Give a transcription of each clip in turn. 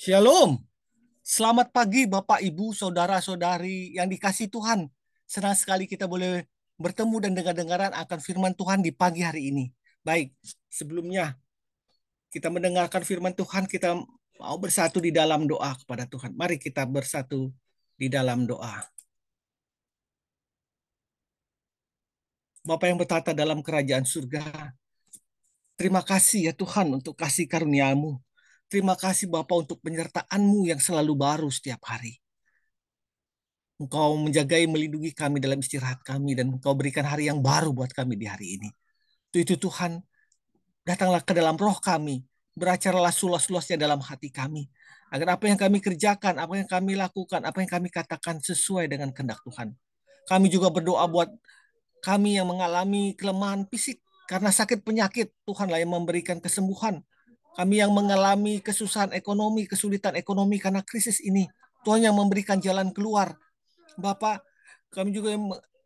Shalom, selamat pagi Bapak, Ibu, Saudara-saudari yang dikasih Tuhan. Senang sekali kita boleh bertemu dan dengar-dengaran akan firman Tuhan di pagi hari ini. Baik, sebelumnya kita mendengarkan firman Tuhan, kita mau bersatu di dalam doa kepada Tuhan. Mari kita bersatu di dalam doa. Bapak yang bertata dalam kerajaan surga, terima kasih ya Tuhan untuk kasih karunia-Mu. Terima kasih Bapak untuk penyertaan-Mu yang selalu baru setiap hari. Engkau menjagai, melindungi kami dalam istirahat kami, dan Engkau berikan hari yang baru buat kami di hari ini. Itu Tuhan, datanglah ke dalam roh kami, beracaralah sulas-sulasnya dalam hati kami, agar apa yang kami kerjakan, apa yang kami lakukan, apa yang kami katakan sesuai dengan kehendak Tuhan. Kami juga berdoa buat kami yang mengalami kelemahan fisik, karena sakit penyakit, Tuhanlah yang memberikan kesembuhan. Kami yang mengalami kesusahan ekonomi, kesulitan ekonomi karena krisis ini, Tuhan yang memberikan jalan keluar. Bapak, kami juga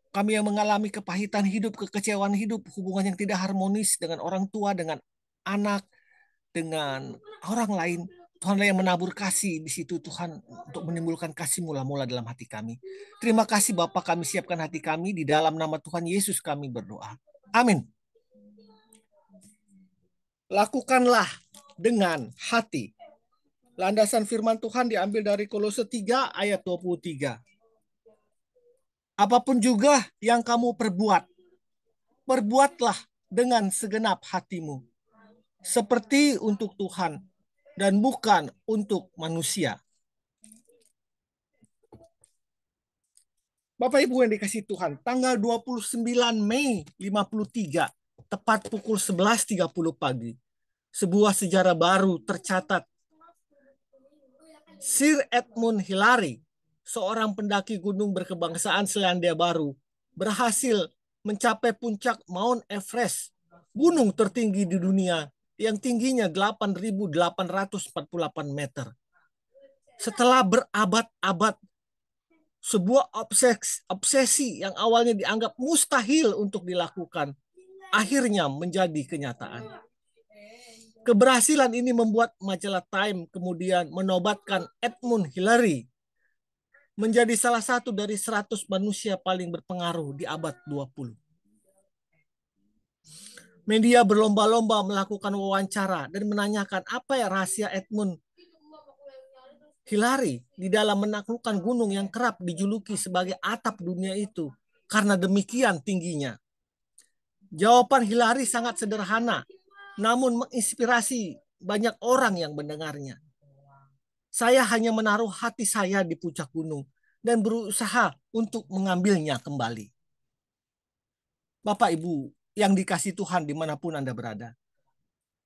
kami yang mengalami kepahitan hidup, kekecewaan hidup, hubungan yang tidak harmonis dengan orang tua, dengan anak, dengan orang lain. Tuhanlah yang menabur kasih di situ, Tuhan, untuk menimbulkan kasih mula-mula dalam hati kami. Terima kasih Bapak, kami siapkan hati kami di dalam nama Tuhan Yesus kami berdoa. Amin. Lakukanlah dengan hati. Landasan firman Tuhan diambil dari Kolose 3 ayat 23. Apapun juga yang kamu perbuat, perbuatlah dengan segenap hatimu, seperti untuk Tuhan dan bukan untuk manusia. Bapak Ibu yang dikasih Tuhan, tanggal 29 Mei 53, tepat pukul 11.30 pagi, sebuah sejarah baru tercatat. Sir Edmund Hillary, seorang pendaki gunung berkebangsaan Selandia Baru, berhasil mencapai puncak Mount Everest, gunung tertinggi di dunia yang tingginya 8.848 meter. Setelah berabad-abad, sebuah obsesi yang awalnya dianggap mustahil untuk dilakukan, akhirnya menjadi kenyataan. Keberhasilan ini membuat majalah Time kemudian menobatkan Edmund Hillary menjadi salah satu dari 100 manusia paling berpengaruh di abad 20. Media berlomba-lomba melakukan wawancara dan menanyakan apa ya rahasia Edmund Hillary di dalam menaklukkan gunung yang kerap dijuluki sebagai atap dunia itu karena demikian tingginya. Jawaban Hillary sangat sederhana, namun menginspirasi banyak orang yang mendengarnya. Saya hanya menaruh hati saya di puncak gunung dan berusaha untuk mengambilnya kembali. Bapak Ibu yang dikasih Tuhan dimanapun Anda berada.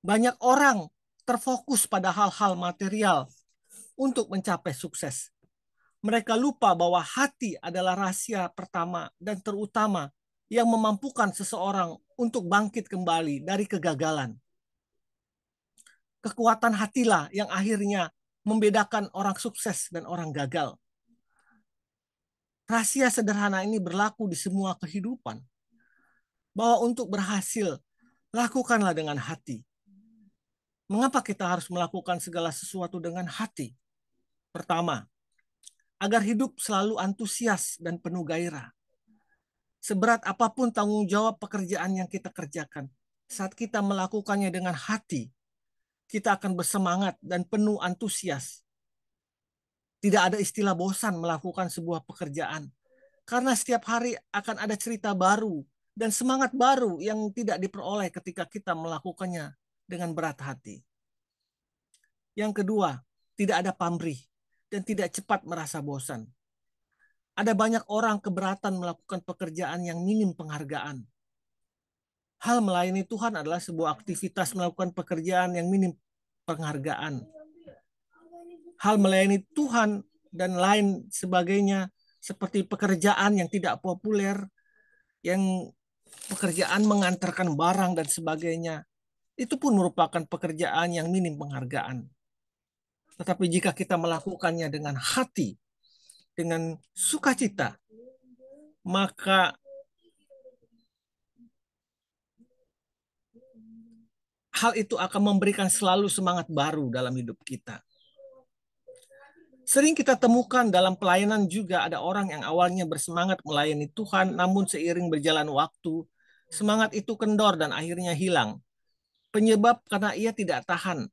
Banyak orang terfokus pada hal-hal material untuk mencapai sukses. Mereka lupa bahwa hati adalah rahasia pertama dan terutama yang memampukan seseorang untuk bangkit kembali dari kegagalan. Kekuatan hatilah yang akhirnya membedakan orang sukses dan orang gagal. Rahasia sederhana ini berlaku di semua kehidupan. Bahwa untuk berhasil, lakukanlah dengan hati. Mengapa kita harus melakukan segala sesuatu dengan hati? Pertama, agar hidup selalu antusias dan penuh gairah. Seberat apapun tanggung jawab pekerjaan yang kita kerjakan, saat kita melakukannya dengan hati, kita akan bersemangat dan penuh antusias. Tidak ada istilah bosan melakukan sebuah pekerjaan, karena setiap hari akan ada cerita baru dan semangat baru yang tidak diperoleh ketika kita melakukannya dengan berat hati. Yang kedua, tidak ada pamrih dan tidak cepat merasa bosan. Ada banyak orang keberatan melakukan pekerjaan yang minim penghargaan. Hal melayani Tuhan adalah sebuah aktivitas melakukan pekerjaan yang minim penghargaan. Hal melayani Tuhan dan lain sebagainya seperti pekerjaan yang tidak populer, yang pekerjaan mengantarkan barang dan sebagainya, itu pun merupakan pekerjaan yang minim penghargaan. Tetapi jika kita melakukannya dengan hati, dengan sukacita, maka hal itu akan memberikan selalu semangat baru dalam hidup kita. Sering kita temukan dalam pelayanan juga ada orang yang awalnya bersemangat melayani Tuhan, namun seiring berjalan waktu, semangat itu kendor dan akhirnya hilang. Penyebab karena ia tidak tahan.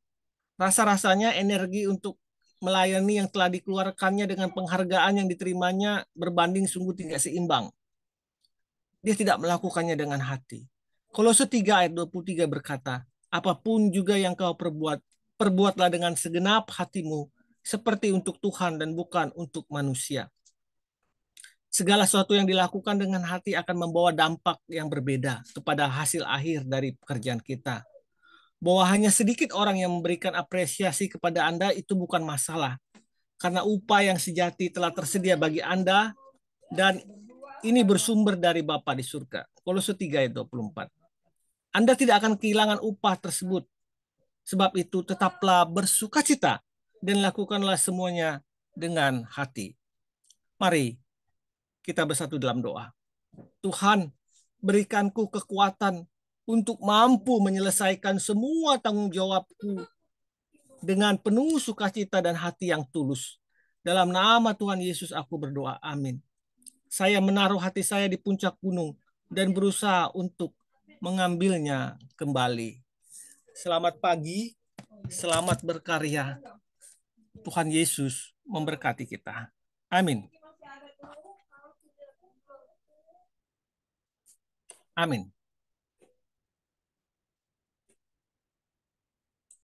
Rasa-rasanya energi untuk melayani yang telah dikeluarkannya dengan penghargaan yang diterimanya berbanding sungguh tidak seimbang. Dia tidak melakukannya dengan hati. Kolose 3 ayat 23 berkata, apapun juga yang kau perbuat, perbuatlah dengan segenap hatimu, seperti untuk Tuhan dan bukan untuk manusia. Segala sesuatu yang dilakukan dengan hati akan membawa dampak yang berbeda kepada hasil akhir dari pekerjaan kita. Bahwa hanya sedikit orang yang memberikan apresiasi kepada Anda itu bukan masalah. Karena upah yang sejati telah tersedia bagi Anda dan ini bersumber dari Bapa di surga. Kolose 3 ayat 24. Anda tidak akan kehilangan upah tersebut. Sebab itu tetaplah bersukacita dan lakukanlah semuanya dengan hati. Mari kita bersatu dalam doa. Tuhan, berikanku kekuatan untuk mampu menyelesaikan semua tanggung jawabku dengan penuh sukacita dan hati yang tulus. Dalam nama Tuhan Yesus aku berdoa. Amin. Saya menaruh hati saya di puncak gunung dan berusaha untuk mengambilnya kembali. Selamat pagi, selamat berkarya. Tuhan Yesus memberkati kita. Amin. Amin.